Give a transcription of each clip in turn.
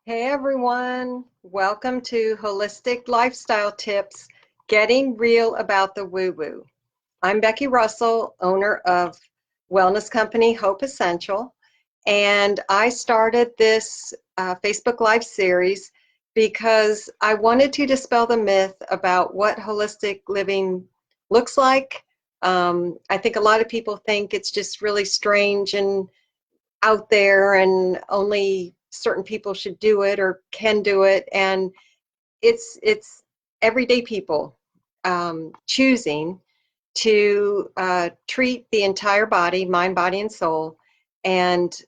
Hey everyone, welcome to Holistic Lifestyle Tips, Getting Real About the Woo-Woo. I'm Becky Russell, owner of wellness company Hope Essential, and I started this Facebook Live series because I wanted to dispel the myth about what holistic living looks like. I think a lot of people think it's just really strange and out there and only certain people should do it or can do it, and it's everyday people choosing to treat the entire body, mind, body, and soul, and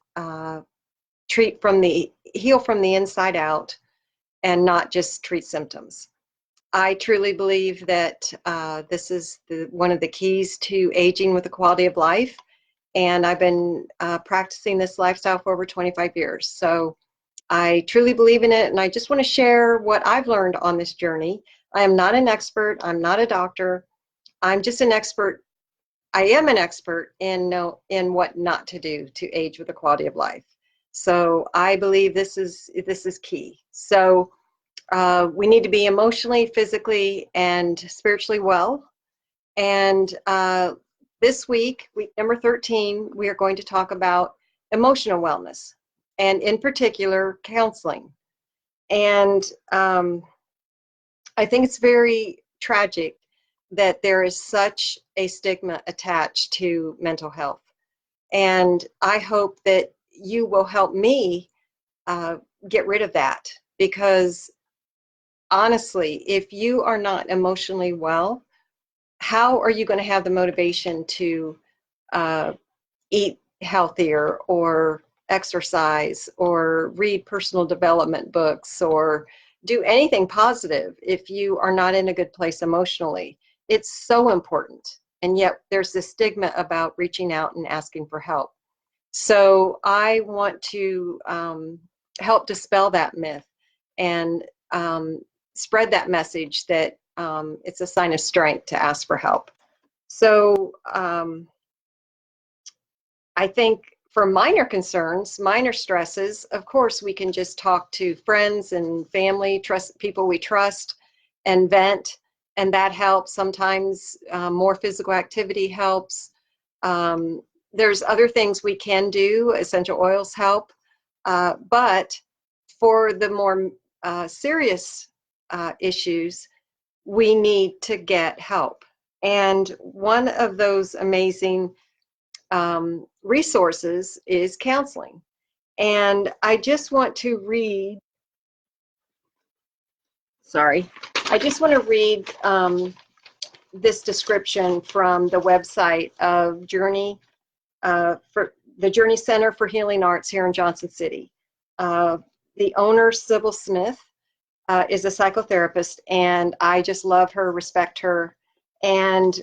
heal from the inside out, and not just treat symptoms. I truly believe that this is one of the keys to aging with the quality of life, and I've been practicing this lifestyle for over 25 years. So I truly believe in it, and I just want to share what I've learned on this journey. I am not an expert. I'm not a doctor. I'm just an expert. I am an expert in what not to do to age with the quality of life. So I believe this is key. So we need to be emotionally, physically, and spiritually well. And this week number 13, we are going to talk about emotional wellness, and in particular, counseling. And I think it's very tragic that there is such a stigma attached to mental health. And I hope that you will help me get rid of that, because honestly, if you are not emotionally well, how are you going to have the motivation to eat healthier or exercise or read personal development books or do anything positive if you are not in a good place emotionally? It's so important. And yet there's this stigma about reaching out and asking for help. So I want to help dispel that myth and spread that message that it's a sign of strength to ask for help. So I think for minor concerns, minor stresses, of course, we can just talk to friends and family, trust people we trust, and vent, and that helps. Sometimes more physical activity helps. There's other things we can do. Essential oils help, but for the more serious issues, we need to get help. And one of those amazing resources is counseling. And I just want to read, I just want to read this description from the website of Journey, for the Journey Center for Healing Arts here in Johnson City. The owner, Sybil Smith, is a psychotherapist, and I just love her, respect her. And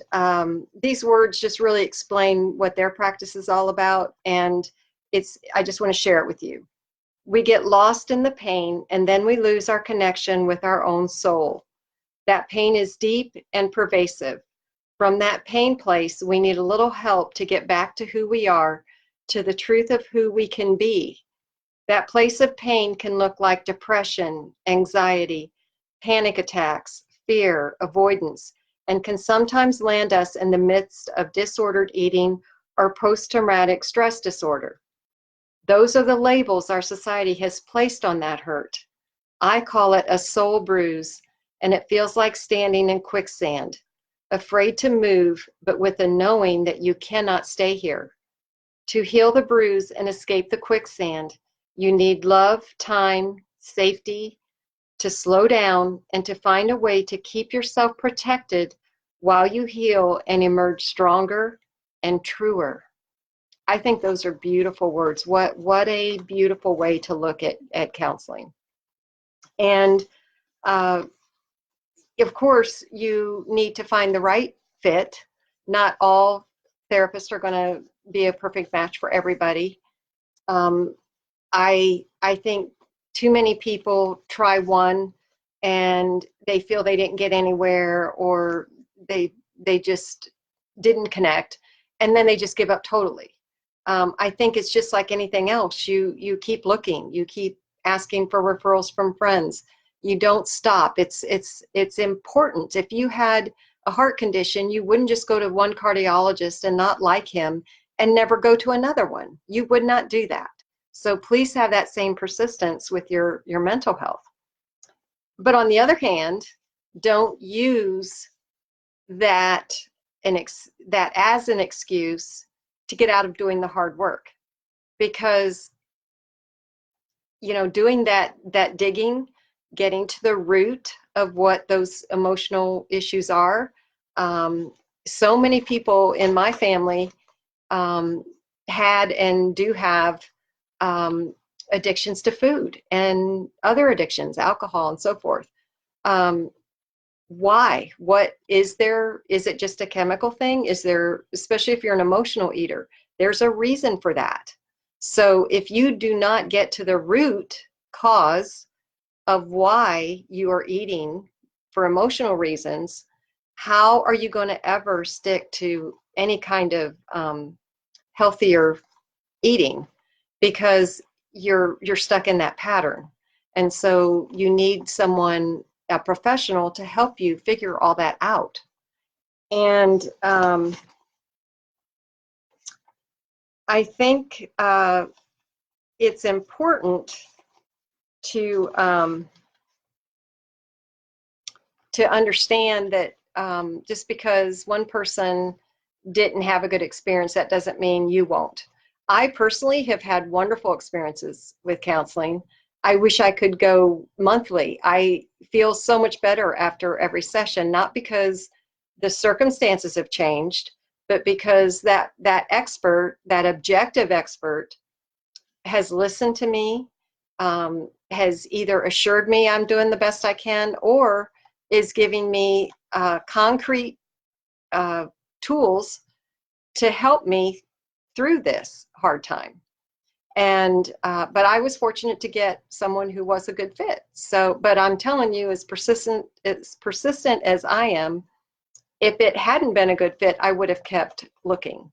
these words just really explain what their practice is all about, and I just want to share it with you. We get lost in the pain, and then we lose our connection with our own soul. That pain is deep and pervasive. From that pain place, we need a little help to get back to who we are, to the truth of who we can be. That place of pain can look like depression, anxiety, panic attacks, fear, avoidance, and can sometimes land us in the midst of disordered eating or post-traumatic stress disorder. Those are the labels our society has placed on that hurt. I call it a soul bruise, and it feels like standing in quicksand, afraid to move, but with a knowing that you cannot stay here. To heal the bruise and escape the quicksand, you need love, time, safety, to slow down, and to find a way to keep yourself protected while you heal and emerge stronger and truer. I think those are beautiful words. What a beautiful way to look at counseling. And of course, you need to find the right fit. Not all therapists are going to be a perfect match for everybody. I think too many people try one and they feel they didn't get anywhere, or they just didn't connect, and then they just give up totally. I think it's just like anything else. You keep looking, you keep asking for referrals from friends. You don't stop. It's important. If you had a heart condition, you wouldn't just go to one cardiologist and not like him and never go to another one. You would not do that. So please have that same persistence with your mental health. But on the other hand, don't use that as an excuse to get out of doing the hard work, because doing that digging, getting to the root of what those emotional issues are. So many people in my family had and do have addictions to food and other addictions, alcohol and so forth. Why? What is there? Is it just a chemical thing? Is there, especially if you're an emotional eater, there's a reason for that. So if you do not get to the root cause of why you are eating for emotional reasons, how are you going to ever stick to any kind of healthier eating? Because you're stuck in that pattern. And so you need someone, a professional, to help you figure all that out. And I think it's important to understand that just because one person didn't have a good experience, that doesn't mean you won't. I personally have had wonderful experiences with counseling. I wish I could go monthly. I feel so much better after every session, not because the circumstances have changed, but because that expert, that objective expert, has listened to me, has either assured me I'm doing the best I can, or is giving me concrete tools to help me through this hard time. And but I was fortunate to get someone who was a good fit. So, but I'm telling you, as persistent as I am, if it hadn't been a good fit, I would have kept looking,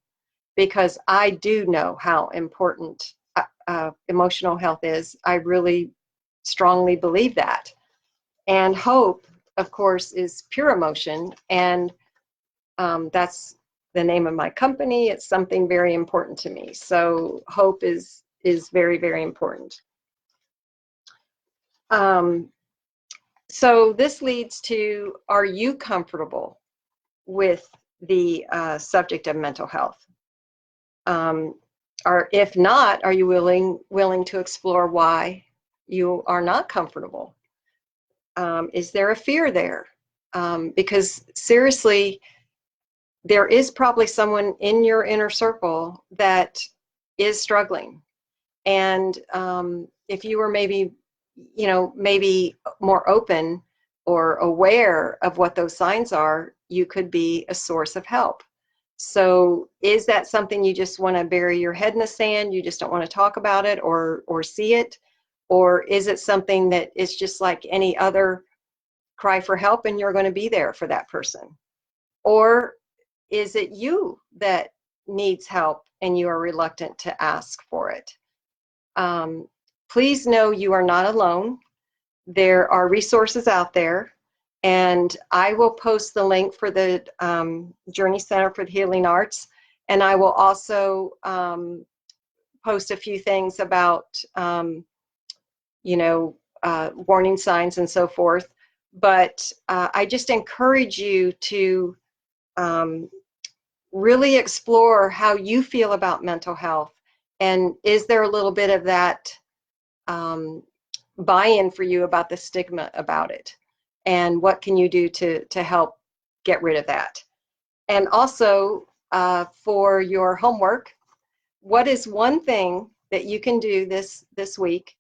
because I do know how important emotional health is. I really strongly believe that. And hope, of course, is pure emotion, and that's the name of my company. It's something very important to me. So hope is very, very important. So this leads to, are you comfortable with the subject of mental health? Or if not, are you willing to explore why you are not comfortable? Is there a fear there? Because seriously, there is probably someone in your inner circle that is struggling. And if you were maybe more open or aware of what those signs are, you could be a source of help. So is that something you just want to bury your head in the sand? You just don't want to talk about it or see it? Or is it something that is just like any other cry for help and you're going to be there for that person? Or is it you that needs help and you are reluctant to ask for it? Please know you are not alone. There are resources out there, and I will post the link for the Journey Center for the Healing Arts, and I will also post a few things about warning signs and so forth. But I just encourage you to really explore how you feel about mental health, and is there a little bit of that buy-in for you about the stigma about it, and what can you do to help get rid of that? And also for your homework, what is one thing that you can do this week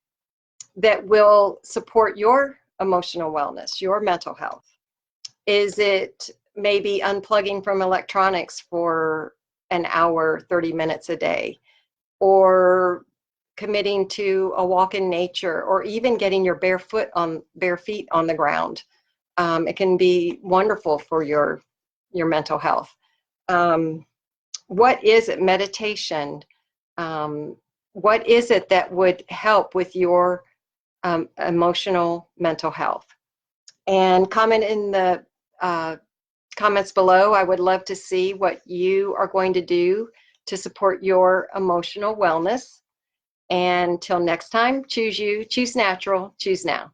that will support your emotional wellness, your mental health? Is it maybe unplugging from electronics for an hour, 30 minutes a day, or committing to a walk in nature, or even getting your bare feet on the ground? It can be wonderful for your mental health. What is it? Meditation. What is it that would help with your emotional mental health. And comment in the comments below. I would love to see what you are going to do to support your emotional wellness. And until next time, choose you, choose natural, choose now.